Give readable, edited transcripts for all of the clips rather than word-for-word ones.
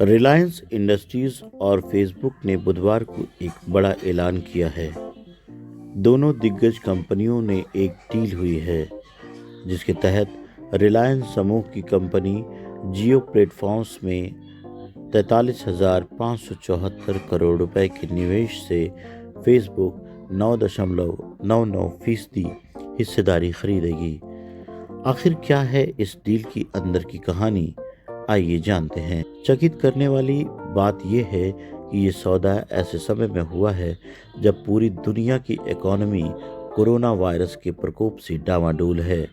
Reliance industries और Facebook ने बुधवार को एक बड़ा ऐलान किया है। दोनों दिग्गज कंपनियों ने एक डील हुई है जिसके तहत रिलायंस समूह की कंपनी जियो प्लेटफॉर्म्स में 43,574 करोड़ रुपए के निवेश से फेसबुक 9.99% हिस्सेदारी खरीदेगी। आखिर क्या है इस डील की अंदर की कहानी, आइए जानते हैं। चकित करने वाली बात यह है कि ये सौदा ऐसे समय में हुआ है जब पूरी दुनिया की इकोनॉमी कोरोना वायरस के प्रकोप से डामाडोल है।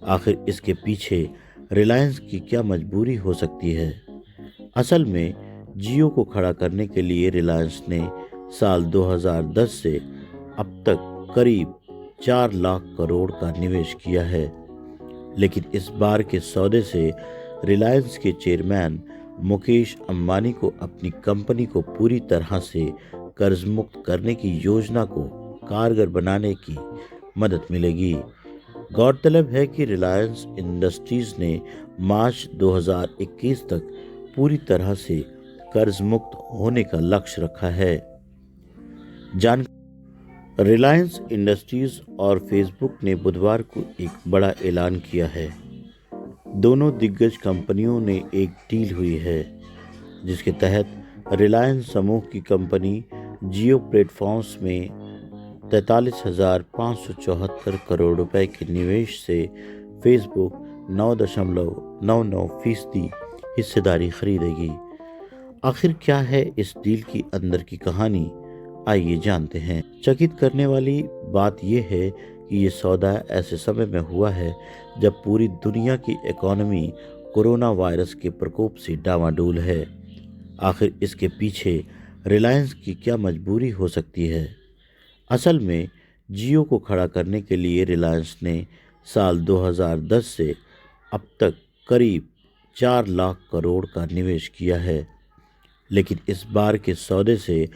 आखिर इसके पीछे रिलायंस की क्या मजबूरी हो सकती है? असल में जियो को खड़ा करने के लिए रिलायंस ने साल 2010 से अब तक करीब 4 लाख करोड़ का निवेश किया है। लेकिन इस बार के सौदे से रिलायंस के चेयरमैन मुकेश अंबानी को अपनी कंपनी को पूरी तरह से कर्ज मुक्त करने की योजना को कारगर बनाने की मदद मिलेगी। गौरतलब है कि रिलायंस इंडस्ट्रीज ने मार्च 2021 तक पूरी तरह से कर्ज मुक्त होने का लक्ष्य रखा है। जान रिलायंस इंडस्ट्रीज और फेसबुक ने बुधवार को एक बड़ा ऐलान किया है। दोनों दिग्गज कंपनियों ने एक डील हुई है जिसके तहत रिलायंस समूह की कंपनी जियो प्लेटफॉर्म्स में 43,574 करोड़ रुपए के निवेश से फेसबुक 9.99% हिस्सेदारी खरीदेगी। आखिर क्या है इस डील की अंदर की कहानी, आइए जानते हैं। चकित करने वाली बात यह है कि ये सौदा ऐसे समय में हुआ है जब पूरी दुनिया की इकोनॉमी कोरोना वायरस के प्रकोप से डामाडोल है। आखिर इसके पीछे रिलायंस की क्या मजबूरी हो सकती है? असल में जियो को खड़ा करने के लिए रिलायंस ने साल 2010 से अब तक करीब 4 लाख करोड़ का निवेश किया है। लेकिन इस बार के सौदे से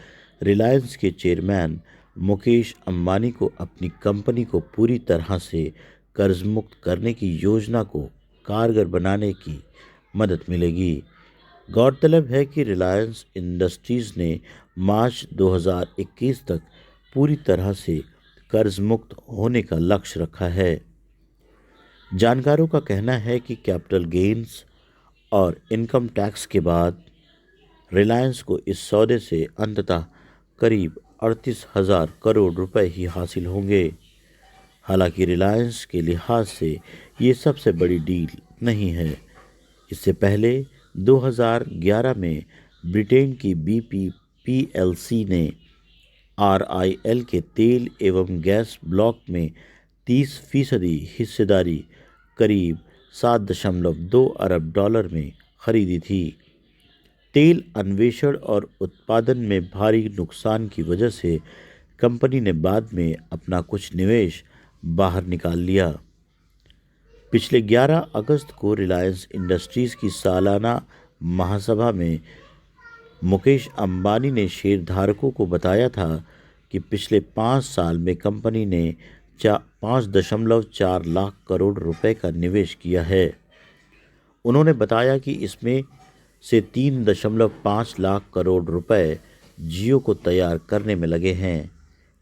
रिलायंस के चेयरमैन मुकेश अंबानी को अपनी कंपनी को पूरी तरह से कर्ज मुक्त करने की योजना को कारगर बनाने की मदद मिलेगी। गौरतलब है कि रिलायंस इंडस्ट्रीज ने मार्च 2021 तक पूरी तरह से कर्ज मुक्त होने का लक्ष्य रखा है। जानकारों का कहना है कि कैपिटल गेन्स और इनकम टैक्स के बाद रिलायंस को इस सौदे से अंततः करीब 38,000 करोड़ रुपए ही हासिल होंगे। हालांकि रिलायंस के लिहाज से ये सबसे बड़ी डील नहीं है। इससे पहले 2011 में ब्रिटेन की BP PLC ने RIL के तेल एवं गैस ब्लॉक में 30% हिस्सेदारी करीब 7.2 अरब डॉलर में खरीदी थी। तेल अन्वेषण और उत्पादन में भारी नुकसान की वजह से कंपनी ने बाद में अपना कुछ निवेश बाहर निकाल लिया। पिछले 11 अगस्त को रिलायंस इंडस्ट्रीज की सालाना महासभा में मुकेश अंबानी ने शेयरधारकों को बताया था कि पिछले 5 साल में कंपनी ने 5.4 लाख करोड़ रुपए का निवेश किया है। उन्होंने बताया कि इसमें से 3.5 लाख करोड़ रुपए जियो को तैयार करने में लगे हैं।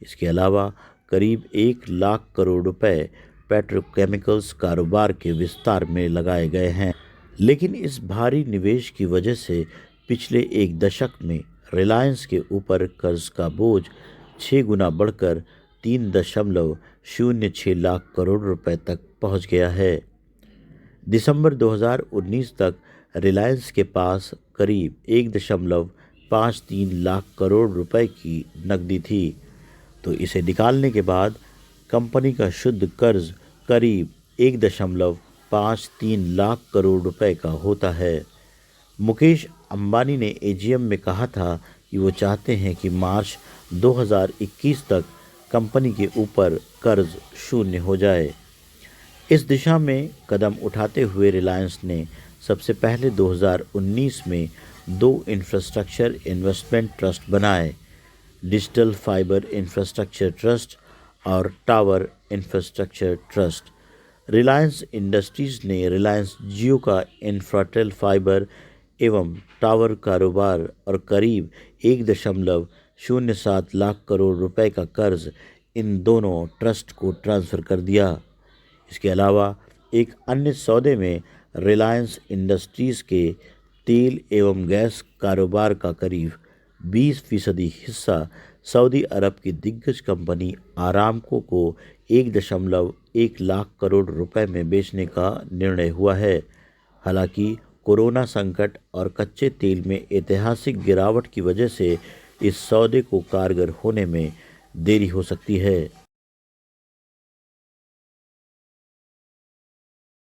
इसके अलावा करीब 1 लाख करोड़ रुपए पेट्रोकेमिकल्स कारोबार के विस्तार में लगाए गए हैं। लेकिन इस भारी निवेश की वजह से पिछले एक दशक में रिलायंस के ऊपर कर्ज का बोझ 6 गुना बढ़कर 3.06 लाख करोड़ रुपए तक पहुंच गया है। दिसंबर 2019 तक रिलायंस के पास करीब 1.53 लाख करोड़ रुपए की नकदी थी, तो इसे निकालने के बाद कंपनी का शुद्ध कर्ज करीब 1.53 लाख करोड़ रुपए का होता है। मुकेश अंबानी ने AGM में कहा था कि वो चाहते हैं कि मार्च 2021 तक कंपनी के ऊपर कर्ज शून्य हो जाए। इस दिशा में कदम उठाते हुए रिलायंस ने सबसे पहले 2019 में 2 इंफ्रास्ट्रक्चर इन्वेस्टमेंट ट्रस्ट बनाए, डिजिटल फाइबर इंफ्रास्ट्रक्चर ट्रस्ट और tower infrastructure trust. Reliance industries ने रिलायंस जियो का इंफ्राटेल फाइबर एवं टावर कारोबार और करीब 1.07 लाख करोड़ रुपए का कर्ज इन दोनों ट्रस्ट को ट्रांसफ़र कर दिया। इसके अलावा एक अन्य सौदे में रिलायंस इंडस्ट्रीज़ के तेल एवं गैस कारोबार का करीब 20% हिस्सा सऊदी अरब की दिग्गज कंपनी आरामको को 1.1 लाख करोड़ रुपए में बेचने का निर्णय हुआ है। हालांकि कोरोना संकट और कच्चे तेल में ऐतिहासिक गिरावट की वजह से इस सौदे को कारगर होने में देरी हो सकती है।